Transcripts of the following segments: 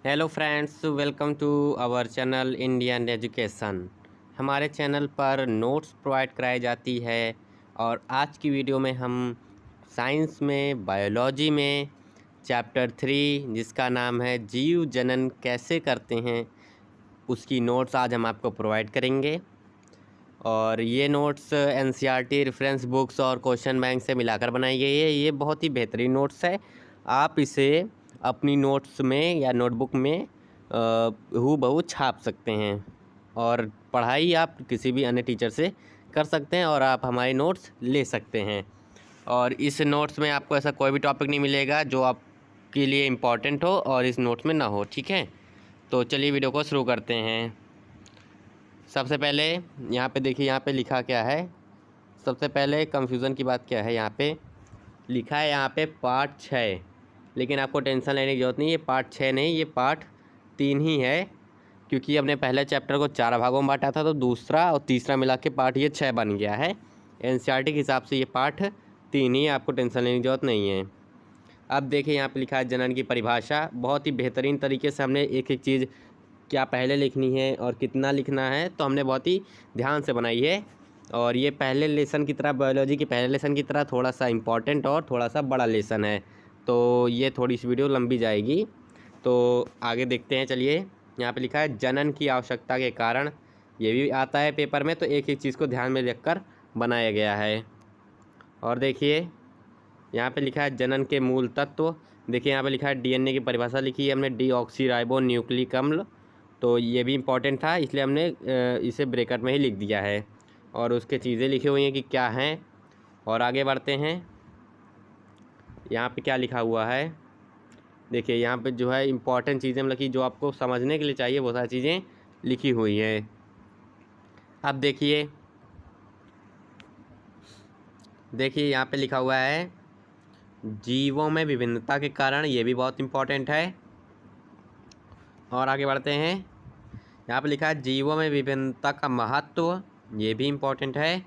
Hello friends, welcome to our channel Indian education. हमारे channel पर notes provide कराई जाती है और आज की वीडियो में हम साइंस में बायोलॉजी में चैप्टर 3 जिसका नाम है जीव जनन कैसे करते हैं उसकी नोट्स आज हम आपको प्रोवाइड करेंगे। और ये नोट्स एनसीईआरटी रेफरेंस बुक्स और क्वेश्चन बैंक से मिलाकर बनाई गई है। ये बहुत ही बेहतरीन नोट्स है। आप इसे अपनी नोट्स में या नोटबुक में हूबहू छाप सकते हैं और पढ़ाई आप किसी भी अन्य टीचर से कर सकते हैं और आप हमारे नोट्स ले सकते हैं। और इस नोट्स में आपको ऐसा कोई भी टॉपिक नहीं मिलेगा जो आपके लिए इम्पोर्टेंट हो और इस नोट्स में ना हो। ठीक है, तो चलिए वीडियो को शुरू करते हैं। सबसे पहले यहाँ पे देखिए, यहाँ पे लिखा क्या है। सबसे पहले कंफ्यूज़न की बात क्या है, यहाँ पे लिखा है यहाँ पे पार्ट 6, लेकिन आपको टेंशन लेने की ज़रूरत नहीं। ये पार्ट 6 नहीं, ये पार्ट 3 ही है, क्योंकि हमने पहले चैप्टर को 4 भागों में बांटा था, तो दूसरा और तीसरा मिला के पार्ट ये 6 बन गया है। एनसीईआरटी के हिसाब से ये पार्ट 3 ही, आपको टेंशन लेने की ज़रूरत नहीं है। अब देखिए यहाँ पे लिखा है जनन की परिभाषा। बहुत ही बेहतरीन तरीके से हमने एक एक चीज़ क्या पहले लिखनी है और कितना लिखना है, तो हमने बहुत ही ध्यान से बनाई है। और ये पहले लेसन की तरह, बायोलॉजी के पहले लेसन की तरह थोड़ा सा इम्पॉर्टेंट और थोड़ा सा बड़ा लेसन है, तो ये थोड़ी सी वीडियो लंबी जाएगी। तो आगे देखते हैं। चलिए, यहाँ पे लिखा है जनन की आवश्यकता के कारण, ये भी आता है पेपर में, तो एक एक चीज़ को ध्यान में रखकर बनाया गया है। और देखिए यहाँ पे लिखा है जनन के मूल तत्व। देखिए यहाँ पे लिखा है डीएनए की परिभाषा लिखी है हमने, डीऑक्सीराइबो न्यूक्लिक अम्ल, तो ये भी इम्पोर्टेंट था, इसलिए हमने इसे ब्रैकेट में ही लिख दिया है। और उसके चीज़ें लिखी हुई हैं कि क्या हैं। और आगे बढ़ते हैं। यहाँ पे क्या लिखा हुआ है, देखिए यहाँ पे जो है इम्पोर्टेंट चीज़ें मतलब कि जो आपको समझने के लिए चाहिए वो सारी चीज़ें लिखी हुई हैं। अब देखिए यहाँ पे लिखा हुआ है जीवों में विभिन्नता के कारण, ये भी बहुत इम्पोर्टेंट है। और आगे बढ़ते हैं। यहाँ पे लिखा है जीवों में विभिन्नता का महत्व, ये भी इम्पोर्टेंट है।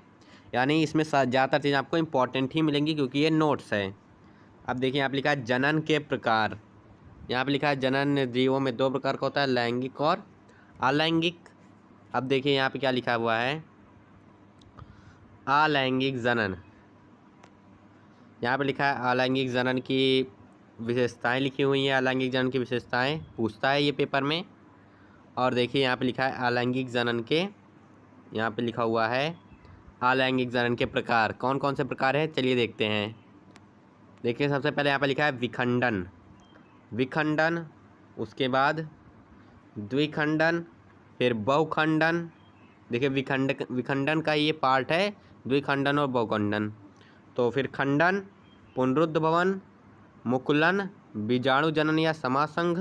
यानी इसमें ज़्यादातर चीज़ें आपको इम्पोर्टेंट ही मिलेंगी क्योंकि ये नोट्स है। अब देखिए यहाँ पे लिखा है जनन के प्रकार। यहाँ पे लिखा है जनन जीवों में 2 प्रकार का होता है, लैंगिक और अलैंगिक। अब देखिए यहाँ पे क्या लिखा हुआ है, अलैंगिक जनन। यहाँ पे लिखा है अलैंगिक जनन की विशेषताएं लिखी हुई हैं। अलैंगिक जनन की विशेषताएं पूछता है ये पेपर में। और देखिए यहाँ पे लिखा है अलैंगिक जनन के, यहाँ पे लिखा हुआ है अलैंगिक जनन के प्रकार। कौन कौन से प्रकार हैं, चलिए देखते हैं। देखिए सबसे पहले यहाँ पे लिखा है विखंडन। विखंडन, उसके बाद द्विखंडन, फिर बहुखंडन। देखिए विखंडन का ये पार्ट है, द्विखंडन और बहुखंडन। तो फिर खंडन, पुनरुद्भवन, मुकुलन, बीजाणु जनन या समासंघ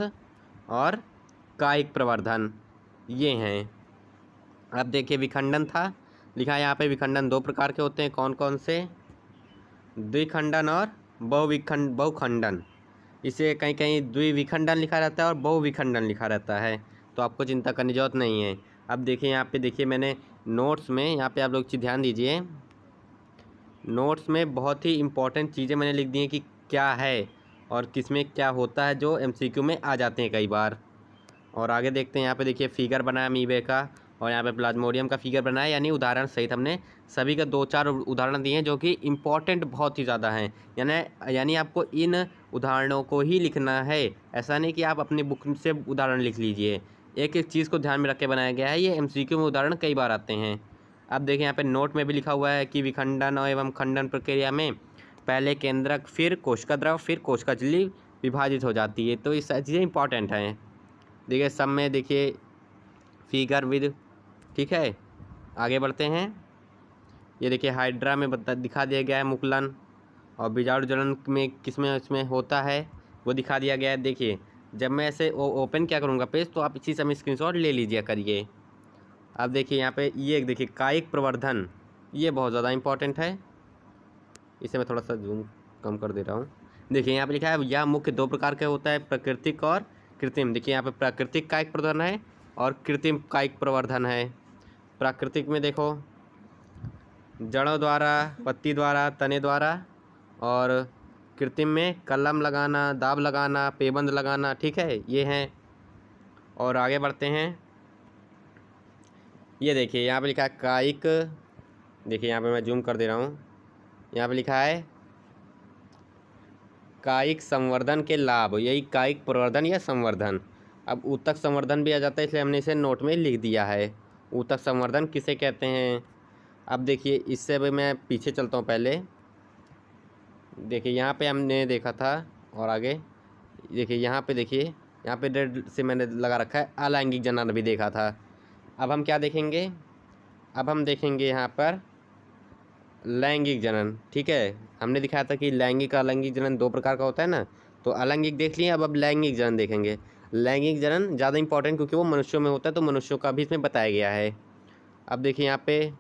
और कायिक प्रवर्धन, ये हैं। अब देखिए विखंडन था, लिखा है यहाँ पे विखंडन 2 प्रकार के होते हैं। कौन कौन से, द्विखंडन और बहुखंडन। इसे कहीं कहीं द्विविखंडन लिखा रहता है और बहुविखंडन लिखा रहता है, तो आपको चिंता करने की जरूरत नहीं है। अब देखिए यहाँ पे देखिए मैंने नोट्स में, यहाँ पे आप लोग चीज़ ध्यान दीजिए, नोट्स में बहुत ही इम्पोर्टेंट चीज़ें मैंने लिख दी हैं कि क्या है और किस में क्या होता है, जो एमसीक्यू में आ जाते हैं कई बार। और आगे देखते हैं। यहाँ पे देखिए फिगर बनाया अमीबे का और यहाँ पे प्लाज्मोडियम का फिगर बनाया, यानी उदाहरण सहित हमने सभी का 2-4 उदाहरण दिए हैं जो कि इम्पोर्टेंट बहुत ही ज़्यादा हैं। यानी आपको इन उदाहरणों को ही लिखना है, ऐसा नहीं कि आप अपनी बुक से उदाहरण लिख लीजिए। एक एक चीज़ को ध्यान में रख के बनाया गया है, ये एमसीक्यू में उदाहरण कई बार आते हैं। अब देखिए यहाँ पे नोट में भी लिखा हुआ है कि विखंडन एवं खंडन प्रक्रिया में पहले केंद्रक, फिर कोशिका द्रव, फिर कोशिका झिल्ली विभाजित हो जाती है, तो ये सारी चीज़ें इंपॉर्टेंट हैं। देखिए सब में देखिए फिगर विद, ठीक है। आगे बढ़ते हैं। ये देखिए हाइड्रा में दिखा दिया गया है मुकुलन, और बीजाणु जनन में किसमें इसमें होता है वो दिखा दिया गया है। देखिए जब मैं ऐसे ओपन क्या करूँगा पेज, तो आप इसी समय स्क्रीनशॉट ले लीजिए करिए। अब देखिए यहाँ पे ये देखिए कायिक प्रवर्धन, ये बहुत ज़्यादा इंपॉर्टेंट है। इसे मैं थोड़ा सा जूम कम कर दे रहा हूँ। देखिए यहाँ पे लिखा है यह मुख्य 2 प्रकार का होता है, प्राकृतिक और कृत्रिम। देखिए यहाँ पे प्राकृतिक कायिक प्रवर्धन है और कृत्रिम कायिक प्रवर्धन है। प्राकृतिक में देखो जड़ों द्वारा, पत्ती द्वारा, तने द्वारा, और कृत्रिम में कलम लगाना, दाब लगाना, पेबंद लगाना, ठीक है, ये हैं। और आगे बढ़ते हैं। ये देखिए यहाँ पे लिखा है कायिक, देखिए यहाँ पे मैं जूम कर दे रहा हूँ, यहाँ पे लिखा है कायिक संवर्धन के लाभ, यही कायिक प्रवर्धन या संवर्धन। अब ऊतक संवर्धन भी आ जाता है, इसलिए हमने इसे नोट में लिख दिया है। ऊतक संवर्धन किसे कहते हैं? अब देखिए इससे भी मैं पीछे चलता हूँ पहले। देखिए यहाँ पे हमने देखा था, और आगे देखिए यहाँ पे, देखिए यहाँ पे रेड से मैंने लगा रखा है अलैंगिक जनन भी देखा था। अब हम क्या देखेंगे? अब हम देखेंगे यहाँ पर लैंगिक जनन। ठीक है, हमने दिखाया था कि लैंगिक अलैंगिक जनन दो प्रकार का होता है ना, तो अलैंगिक देख लिए, अब लैंगिक जनन देखेंगे। लैंगिक जनन ज़्यादा इंपॉर्टेंट क्योंकि वो मनुष्यों में होता है, तो मनुष्यों का भी इसमें बताया गया है। अब देखिए यहाँ पे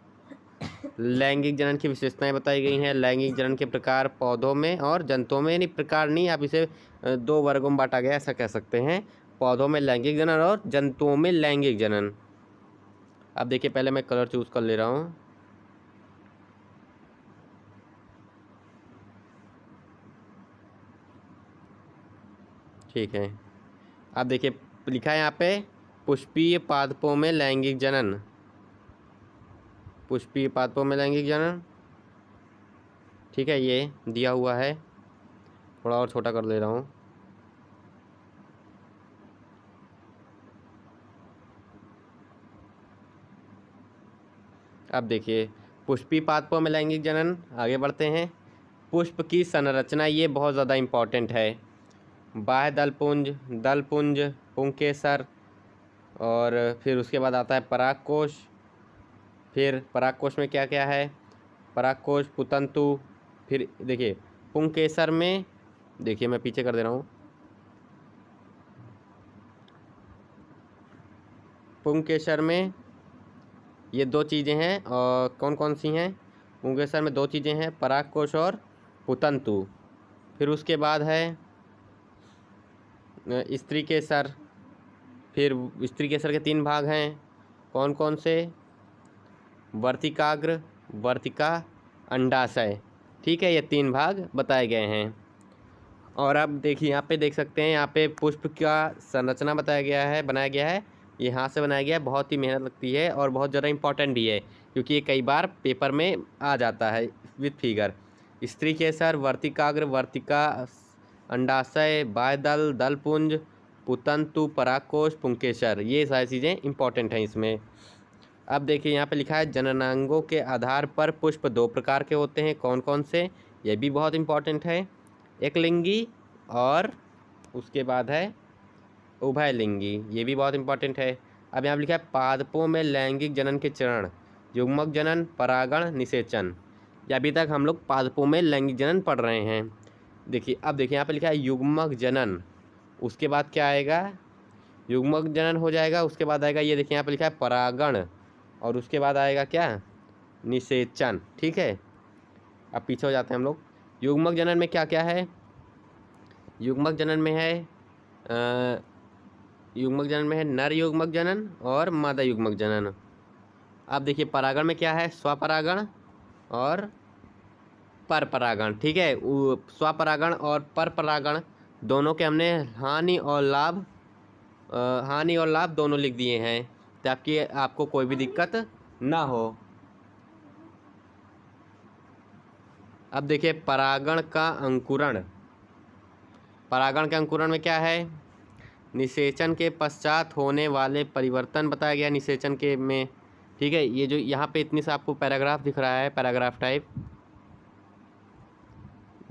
लैंगिक जनन की विशेषताएं बताई गई हैं। लैंगिक जनन के प्रकार पौधों में और जंतुओं में, यानी प्रकार नहीं, आप इसे दो वर्गों में बांटा गया ऐसा कह सकते हैं। पौधों में लैंगिक जनन और जंतुओं में लैंगिक जनन। अब देखिए पहले मैं कलर चूज कर ले रहा हूँ। ठीक है, अब देखिए लिखा है यहाँ पे पुष्पीय पादपों में लैंगिक जनन। पुष्पीय पादपों में लैंगिक जनन, ठीक है, ये दिया हुआ है। थोड़ा और छोटा कर दे रहा हूँ। अब देखिए पुष्पी पादपों में लैंगिक जनन, आगे बढ़ते हैं। पुष्प की संरचना, ये बहुत ज़्यादा इम्पॉर्टेंट है। बाह्य दलपुंज, दलपुंज, पुंकेसर, और फिर उसके बाद आता है परागकोश। फिर परागकोश में क्या क्या है? परागकोश, पुतंतु। फिर देखिए पुंकेसर में, देखिए मैं पीछे कर दे रहा हूँ। पुंकेसर में ये दो चीज़ें हैं, और कौन कौन सी हैं? पुंकेसर में दो चीज़ें हैं, परागकोश और पुतंतु। फिर उसके बाद है स्त्री केसर। फिर स्त्री केसर के तीन भाग हैं, कौन कौन से? वर्तिकाग्र, वर्तिका, अंडाशय। ठीक है, ये तीन भाग बताए गए हैं। और अब देखिए यहाँ पे देख सकते हैं, यहाँ पे पुष्प का संरचना बताया गया है, बनाया गया है। ये हाथ से बनाया गया है, बहुत ही मेहनत लगती है और बहुत ज़्यादा इंपॉर्टेंट भी है, क्योंकि ये कई बार पेपर में आ जाता है विथ फिगर। स्त्री केसर, वर्तिकाग्र, वर्तिका, अंडाशय, बाह्यदल, दलपुंज, पुतंतु, परागकोश, पुंकेसर, ये सारी चीज़ें इंपॉर्टेंट हैं इसमें। अब देखिए यहाँ पे लिखा है जननांगों के आधार पर पुष्प दो प्रकार के होते हैं, कौन कौन से? ये भी बहुत इंपॉर्टेंट है। एकलिंगी और उसके बाद है उभयलिंगी, ये भी बहुत इंपॉर्टेंट है। अब यहाँ पे लिखा है पादपों में लैंगिक जनन के चरण, युग्मक जनन, परागण, निषेचन। या अभी तक हम लोग पादपों में लैंगिक जनन पढ़ रहे हैं। देखिए अब देखिए यहाँ पे लिखा है युग्मक जनन, उसके बाद क्या आएगा? युग्मक जनन हो जाएगा, उसके बाद आएगा, ये देखिए यहाँ पे लिखा है परागण, और उसके बाद आएगा क्या? निषेचन। ठीक है, अब पीछे हो जाते हैं हम लोग। युग्मक जनन में क्या क्या है? युग्मक जनन में है युग्मक जनन में है नर युग्मक जनन और मादा युग्मक जनन। अब देखिए परागण में क्या है? स्वपरागण और परपरागण। ठीक है, स्वपरागण और परपरागण दोनों के हमने हानि और लाभ, हानि और लाभ दोनों लिख दिए हैं, ताकि आपको कोई भी दिक्कत ना हो। अब देखिए परागण का अंकुरण। परागण के अंकुरण में क्या है? निषेचन के पश्चात होने वाले परिवर्तन बताया गया निषेचन के में। ठीक है, ये जो यहाँ पे इतनी सा आपको पैराग्राफ दिख रहा है, पैराग्राफ टाइप,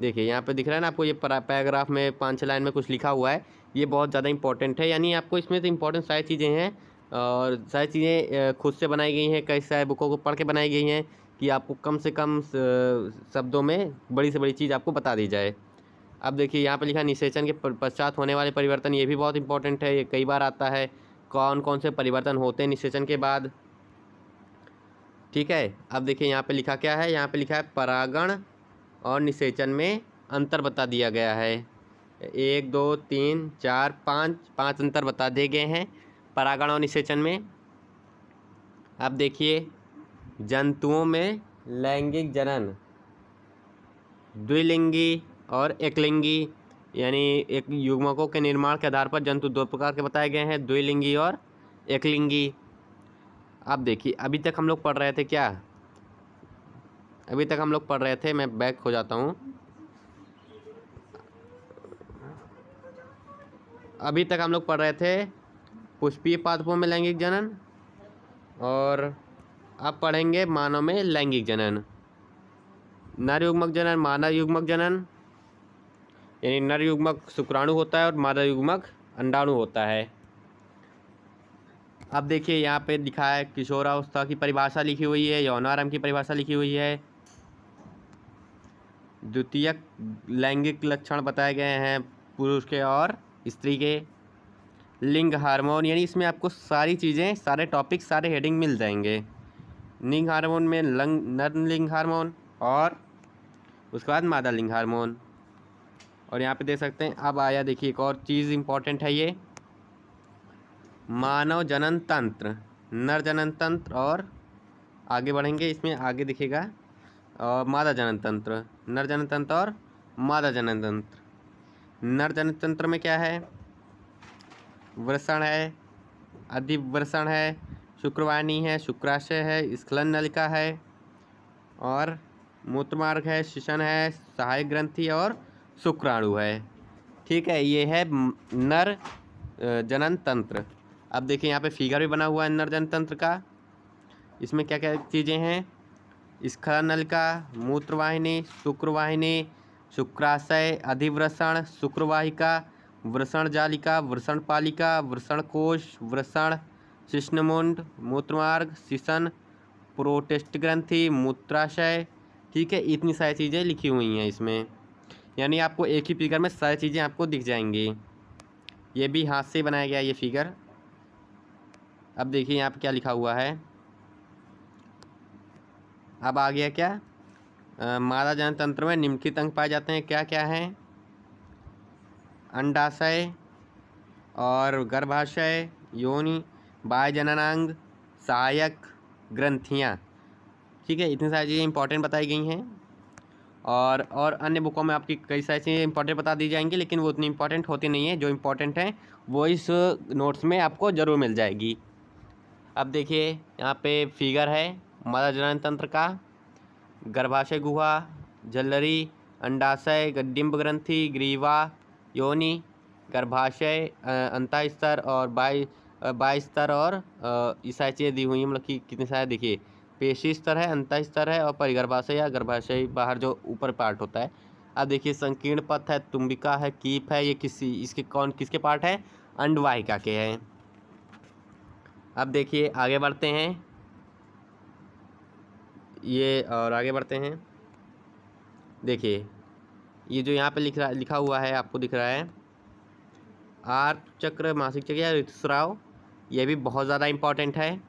देखिए यहाँ पे दिख रहा है ना आपको, ये पैराग्राफ में 5-6 लाइन में कुछ लिखा हुआ है, ये बहुत ज़्यादा इंपॉर्टेंट है। यानी आपको इसमें तो इंपॉर्टेंट सारी चीज़ें हैं, और सारी चीज़ें खुद से बनाई गई हैं, कई सारे बुकों को पढ़ के बनाई गई हैं, कि आपको कम से कम शब्दों में बड़ी से बड़ी चीज़ आपको बता दी जाए। अब देखिए यहाँ पे लिखा निषेचन के पश्चात होने वाले परिवर्तन, ये भी बहुत इंपॉर्टेंट है, ये कई बार आता है। कौन कौन से परिवर्तन होते हैं निषेचन के बाद? ठीक है, अब देखिए यहाँ पे लिखा क्या है? यहाँ पे लिखा है परागण और निषेचन में अंतर बता दिया गया है। 1 2 3 4 5 अंतर बता दिए गए हैं परागण और निषेचन में। अब देखिए जंतुओं में लैंगिक जनन, द्विलिंगी और एकलिंगी, यानी एक युग्मकों के निर्माण के आधार पर जंतु दो प्रकार के बताए गए हैं, द्विलिंगी और एकलिंगी। अब देखिए अभी तक हम लोग पढ़ रहे थे क्या, अभी तक हम लोग पढ़ रहे थे, मैं बैक हो जाता हूँ। अभी तक हम लोग पढ़ रहे थे पुष्पीय पादपों में लैंगिक जनन, और अब पढ़ेंगे मानव में लैंगिक जनन। नर युग्मक जनन, मादा युग्मक जनन, यानी नर युग्मक शुक्राणु होता है और मादा युग्मक अंडाणु होता है। अब देखिए यहाँ पे लिखा है किशोरावस्था की परिभाषा लिखी हुई है, यौनारंभ की परिभाषा लिखी हुई है, द्वितीयक लैंगिक लक्षण बताए गए हैं पुरुष के और स्त्री के, लिंग हार्मोन, यानी इसमें आपको सारी चीज़ें, सारे टॉपिक, सारे हेडिंग मिल जाएंगे। लिंग हार्मोन में नर लिंग हार्मोन और उसके बाद मादा लिंग हार्मोन। और यहाँ पे देख सकते हैं अब आया, देखिए एक और चीज़ इम्पोर्टेंट है, ये मानव जनन तंत्र, नर जनन तंत्र, और आगे बढ़ेंगे इसमें आगे दिखेगा और मादा जनन तंत्र, नर जनन तंत्र और मादा जनन तंत्र। नर जनन तंत्र में क्या है, वृषण है, अधिवृषण है, शुक्रवाहिनी है, शुक्राशय है, स्खलन नलिका है, और मूत्रमार्ग है, शिशन है, सहायक ग्रंथि और शुक्राणु है। ठीक है, ये है नर जनन तंत्र। अब देखिए यहाँ पे फिगर भी बना हुआ है नर जनन तंत्र का। इसमें क्या क्या चीज़ें हैं, स्खलन नलिका, मूत्रवाहिनी, शुक्रवाहिनी, शुक्राशय, अधिवृषण, शुक्रवाहिका, वृषण जालिका, वृषण पालिका, वृषण कोश, वृषण, शिश्नमुंड, मूत्रमार्ग, शिशन, प्रोटेस्ट ग्रंथि, मूत्राशय। ठीक है, इतनी सारी चीज़ें लिखी हुई हैं इसमें, यानी आपको एक ही फिगर में सारी चीज़ें आपको दिख जाएंगी। ये भी हाथ से बनाया गया ये फिगर। अब देखिए यहाँ पे क्या लिखा हुआ है, अब आ गया क्या, मादा जनन तंत्र में निम्नलिखित अंग पाए जाते हैं, क्या क्या हैं, अंडाशय और गर्भाशय, योनि, बाह्य जननांग, सहायक ग्रंथियाँ। ठीक है, इतनी सारी चीज़ें इंपॉर्टेंट बताई गई हैं, और अन्य बुकों में आपकी कई सारी चीज़ें इंपॉर्टेंट बता दी जाएंगी, लेकिन वो उतनी इंपॉर्टेंट होती नहीं है। जो इंपॉर्टेंट है वो इस नोट्स में आपको ज़रूर मिल जाएगी। अब देखिए यहाँ पे फिगर है मादा जनन तंत्र का, गर्भाशय गुहा, झल्लरी, अंडाशय, डिंब ग्रंथि, ग्रीवा, योनि, गर्भाशय, अंतःस्तर और बाह्य स्तर, और ये सारी चीज़ें दी हुई हैं, मतलब कि कितने सारे देखिए, पेशी स्तर है, अंतःस्तर है, और परिगर्भाशय या गर्भाशय बाहर जो ऊपर पार्ट होता है। अब देखिए संकीर्ण पथ है, तुम्बिका है, कीप है, ये किसके पार्ट है, अंडवाहिका के हैं। अब देखिए आगे बढ़ते हैं, ये और आगे बढ़ते हैं। देखिए ये जो यहाँ पे लिखा हुआ है आपको दिख रहा है, आर्त चक्र, मासिक चक्र या ऋतुस्राव, ये भी बहुत ज़्यादा इम्पॉर्टेंट है।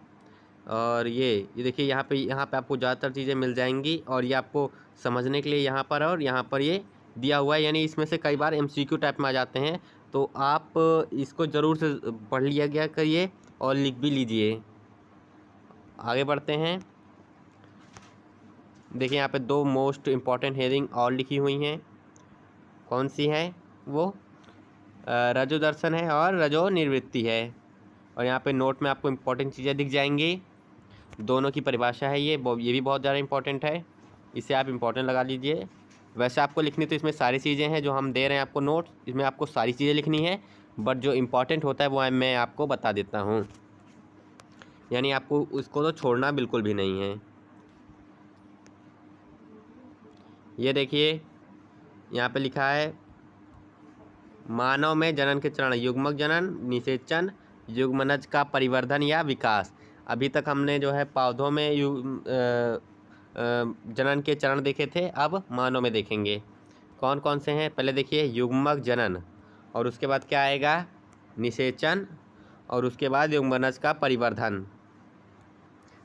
और ये देखिए यहाँ पे आपको ज़्यादातर चीज़ें मिल जाएंगी, और ये आपको समझने के लिए यहाँ पर और यहाँ पर ये दिया हुआ है, यानी इसमें से कई बार MCQ टाइप में आ जाते हैं, तो आप इसको ज़रूर से पढ़ लिया गया करिए और लिख भी लीजिए। आगे बढ़ते हैं, देखिए यहाँ पे दो मोस्ट इम्पॉर्टेंट हेडिंग और लिखी हुई हैं, कौन सी है वो, रजो दर्शन है और रजो निर्वृत्ति है। और यहाँ पे नोट में आपको इम्पोर्टेंट चीज़ें दिख जाएंगी, दोनों की परिभाषा है, ये भी बहुत ज़्यादा इम्पोर्टेंट है, इसे आप इम्पोर्टेंट लगा लीजिए। वैसे आपको लिखनी तो इसमें सारी चीज़ें हैं जो हम दे रहे हैं आपको नोट, इसमें आपको सारी चीज़ें लिखनी है, बट जो इम्पोर्टेंट होता है वो मैं आपको बता देता हूँ, यानी आपको उसको तो छोड़ना बिल्कुल भी नहीं है। ये देखिए यहाँ पे लिखा है मानव में जनन के चरण, युग्मक जनन, निषेचन, युग्मनज का परिवर्धन या विकास। अभी तक हमने जो है पौधों में जनन के चरण देखे थे, अब मानव में देखेंगे कौन कौन से हैं। पहले देखिए युग्मक जनन, और उसके बाद क्या आएगा, निषेचन, और उसके बाद युग्मनज का परिवर्धन।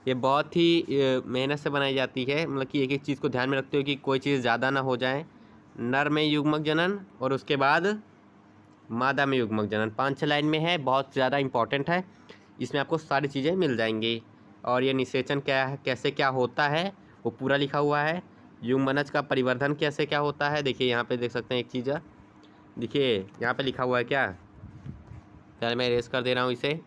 ये बहुत ही मेहनत से बनाई जाती है, मतलब कि एक एक चीज़ को ध्यान में रखते हुए कि कोई चीज़ ज़्यादा ना हो जाए। नर में युग्मक जनन, और उसके बाद मादा में युग्मक जनन, 5-6 लाइन में है, बहुत ज़्यादा इंपॉर्टेंट है, इसमें आपको सारी चीज़ें मिल जाएंगी। और ये निषेचन क्या है, कैसे क्या होता है, वो पूरा लिखा हुआ है। युग्मनज का परिवर्धन कैसे क्या होता है, देखिए यहाँ पे देख सकते हैं एक चीज़, देखिए यहाँ पे लिखा हुआ है क्या, पहले मैं इरेज कर दे रहा हूँ इसे।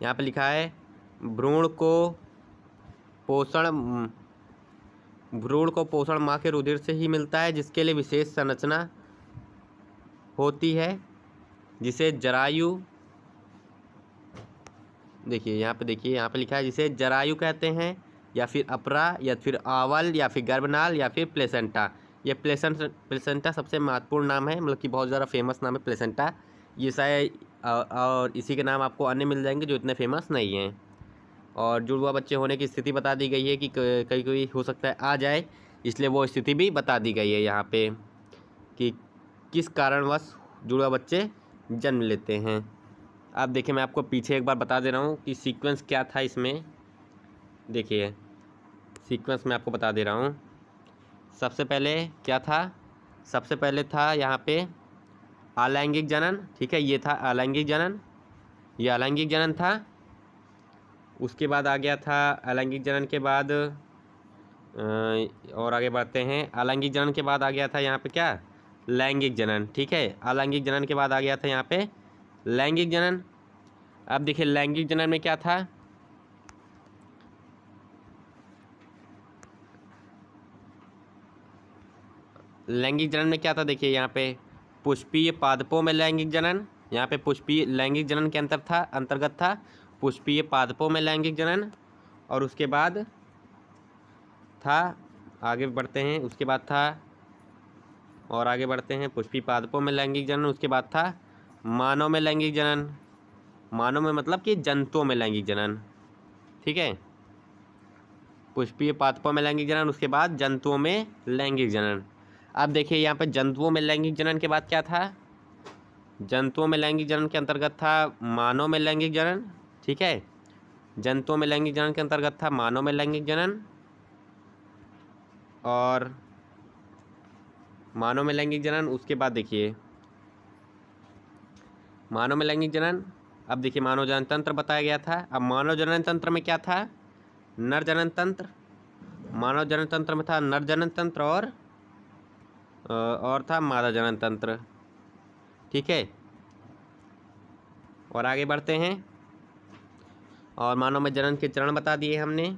यहाँ पे लिखा है भ्रूण को पोषण भ्रूण को पोषण माँ के रुधिर से ही मिलता है, जिसके लिए विशेष संरचना होती है, जिसे जरायु, देखिए यहाँ पे लिखा है जिसे जरायु कहते हैं, या फिर अपरा, या फिर आवल, या फिर गर्भनाल, या फिर प्लेसेंटा। ये प्लेसेंटा सबसे महत्वपूर्ण नाम है, मतलब कि बहुत ज़्यादा फेमस नाम है प्लेसेंटा। ये शायद और इसी के नाम आपको अन्य मिल जाएंगे जो इतने फेमस नहीं हैं। और जुड़वा बच्चे होने की स्थिति बता दी गई है कि कहीं कोई हो सकता है आ जाए, इसलिए वो स्थिति भी बता दी गई है यहाँ पे कि किस कारणवश जुड़वा बच्चे जन्म लेते हैं। अब देखिए मैं आपको पीछे एक बार बता दे रहा हूँ कि सीक्वेंस क्या था इसमें। देखिए सीक्वेंस मैं आपको बता दे रहा हूँ। सबसे पहले क्या था, सबसे पहले था यहाँ पे अलैंगिक जनन, ठीक है, ये था अलैंगिक जनन, ये अलैंगिक जनन था। उसके बाद आ गया था अलैंगिक जनन के बाद और आगे बढ़ते हैं, अलैंगिक जनन के बाद आ गया था यहाँ पे क्या, लैंगिक जनन, ठीक है। अलैंगिक जनन के बाद आ गया था यहाँ पे लैंगिक जनन। अब देखिए लैंगिक जनन में क्या था, लैंगिक जनन में क्या था, देखिए यहाँ पे पुष्पीय पादपों में लैंगिक जनन, यहाँ पे पुष्पीय लैंगिक जनन के अंतर्गत था पुष्पीय पादपों में लैंगिक जनन। और उसके बाद था, आगे बढ़ते हैं, उसके बाद था और आगे बढ़ते हैं पुष्पीय पादपों में लैंगिक जनन। उसके बाद था मानव में लैंगिक जनन, मानव में मतलब कि जंतुओं में लैंगिक जनन, ठीक है, पुष्पीय पादपों में लैंगिक जनन, उसके बाद जंतुओं में लैंगिक जनन। अब देखिए यहाँ पे जंतुओं में लैंगिक जनन के बाद क्या था, जंतुओं में लैंगिक जनन के अंतर्गत था मानव में लैंगिक जनन, ठीक है, जंतुओं में लैंगिक जनन के अंतर्गत था मानव में लैंगिक जनन और मानव में लैंगिक जनन। उसके बाद देखिए मानव में लैंगिक जनन, अब देखिए मानव जनन तंत्र बताया गया था। अब मानव जनन तंत्र में क्या था, नर जनन तंत्र, मानव जनन तंत्र में था नर जनन तंत्र और था मादा जनन तंत्र, ठीक है। और आगे बढ़ते हैं, और मानव में जनन के चरण बता दिए हमने।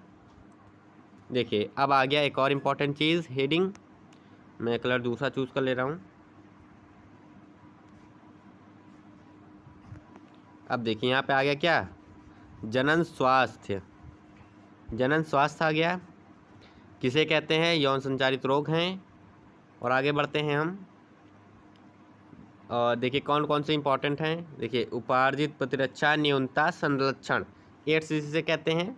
देखिए अब आ गया एक और इम्पॉर्टेंट चीज़, हेडिंग, मैं कलर दूसरा चूज़ कर ले रहा हूँ। अब देखिए यहाँ पे आ गया क्या, जनन स्वास्थ्य, जनन स्वास्थ्य आ गया, किसे कहते हैं, यौन संचारित रोग हैं। और आगे बढ़ते हैं हम, और देखिए कौन कौन से इंपॉर्टेंट हैं। देखिए उपार्जित प्रतिरक्षा न्यूनता संलक्षण, एड्स इसे कहते हैं,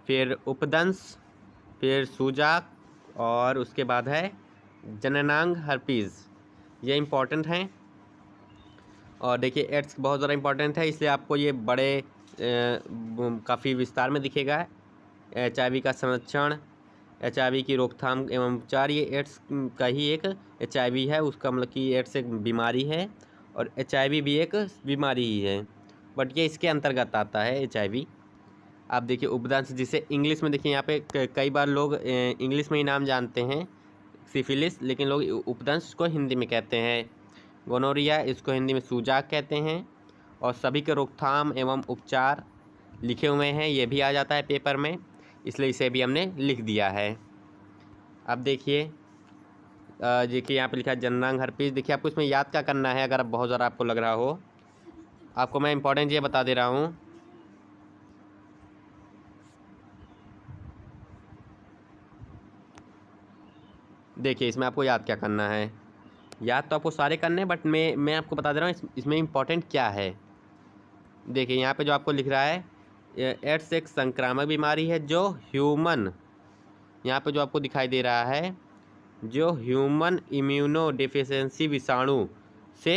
फिर उपदंश, फिर सूजक, और उसके बाद है जननांग हर्पीज़, ये इम्पॉर्टेंट हैं। और देखिए एड्स बहुत ज़्यादा इम्पॉर्टेंट है, इसलिए आपको ये बड़े काफ़ी विस्तार में दिखेगा। HIV का संरक्षण, HIV की रोकथाम एवं उपचार, ये एड्स का ही एक HIV है, उसका मतलब कि एड्स एक बीमारी है और HIV भी एक बीमारी ही है, बट ये इसके अंतर्गत आता है HIV। आप देखिए उपदंश, जिसे इंग्लिश में देखिए यहाँ पे कई बार लोग इंग्लिश में ही नाम जानते हैं सिफिलिस, लेकिन लोग उपदंश को हिंदी में कहते हैं गोनोरिया, इसको हिंदी में सूजक कहते हैं। और सभी के रोकथाम एवं उपचार लिखे हुए हैं, ये भी आ जाता है पेपर में, इसलिए इसे भी हमने लिख दिया है। अब देखिए यहाँ पे लिखा है जननांग हर्पीज, देखिए आपको इसमें याद क्या करना है, अगर बहुत ज़्यादा आपको लग रहा हो, आपको मैं इम्पोर्टेंट ये बता दे रहा हूँ। देखिए इसमें आपको याद क्या करना है, याद तो आपको सारे करने हैं, बट मैं आपको बता दे रहा हूँ इसमें इम्पोर्टेंट क्या है। देखिए यहाँ पे जो आपको लिख रहा है, एड्स एक संक्रामक बीमारी है जो ह्यूमन, यहाँ पे जो आपको दिखाई दे रहा है, जो ह्यूमन इम्यूनो डिफिशियंसी विषाणु से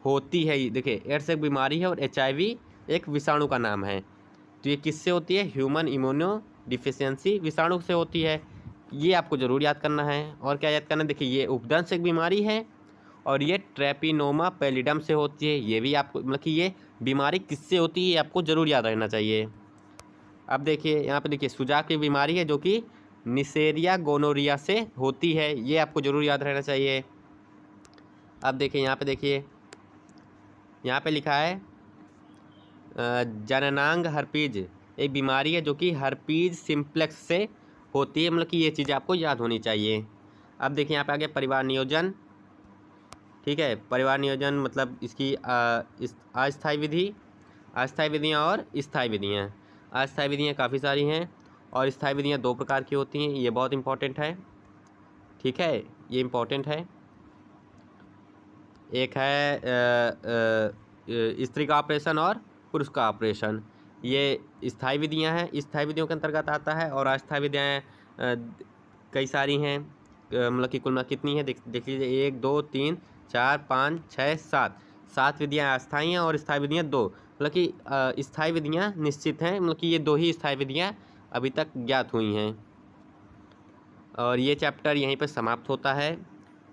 होती है। देखिए एड्स एक बीमारी है और HIV एक विषाणु का नाम है, तो ये किससे होती है, ह्यूमन इम्यूनो डिफिशियंसी विषाणु से होती है, ये आपको ज़रूर याद करना है। और क्या याद करना है, देखिए ये उपदंश एक बीमारी है और ये ट्रैपिनोमा पैलिडम से होती है, ये भी आपको मतलब कि ये बीमारी किससे होती है, ये आपको ज़रूर याद रहना चाहिए। अब देखिए यहाँ पे देखिए सुजाक की बीमारी है जो कि निसेरिया गोनोरिया से होती है, ये आपको जरूर याद रहना चाहिए। अब देखिए यहाँ पे देखिए, यहाँ पे लिखा है जननांग हर्पीज एक बीमारी है जो कि हर्पीज सिम्प्लेक्स से होती है, मतलब कि ये चीज़ आपको याद होनी चाहिए। अब देखिए यहाँ पे आगे परिवार नियोजन, ठीक है। परिवार नियोजन मतलब इसकी अस्थायी विधि, अस्थायी विधियाँ और स्थायी विधियाँ। अस्थायी विधियाँ काफ़ी सारी हैं और स्थायी विधियाँ 2 प्रकार की होती हैं, ये बहुत इंपॉर्टेंट है, ठीक है, ये इम्पोर्टेंट है। एक है स्त्री का ऑपरेशन और पुरुष का ऑपरेशन, ये स्थायी विधियां हैं, स्थायी विधियों के अंतर्गत आता है। और अस्थायी विधियाँ कई सारी हैं, मतलब कि कुल कितनी है देख लीजिए, 1 2 3 4 5 6 7, 7 विधियाँ अस्थायी हैं और स्थायी विधियाँ 2, मतलब कि स्थायी विधियाँ निश्चित हैं, मतलब कि ये 2 ही स्थायी विधियाँ अभी तक ज्ञात हुई हैं। और ये चैप्टर यहीं पर समाप्त होता है।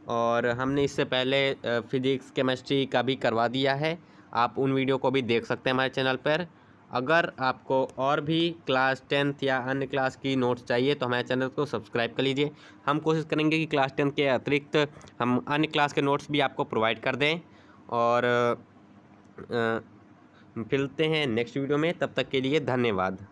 और हमने इससे पहले फिजिक्स केमिस्ट्री का भी करवा दिया है, आप उन वीडियो को भी देख सकते हैं हमारे चैनल पर। अगर आपको और भी क्लास 10th या अन्य क्लास की नोट्स चाहिए तो हमारे चैनल को सब्सक्राइब कर लीजिए। हम कोशिश करेंगे कि क्लास 10 के अतिरिक्त हम अन्य क्लास के नोट्स भी आपको प्रोवाइड कर दें। और मिलते हैं नेक्स्ट वीडियो में, तब तक के लिए धन्यवाद।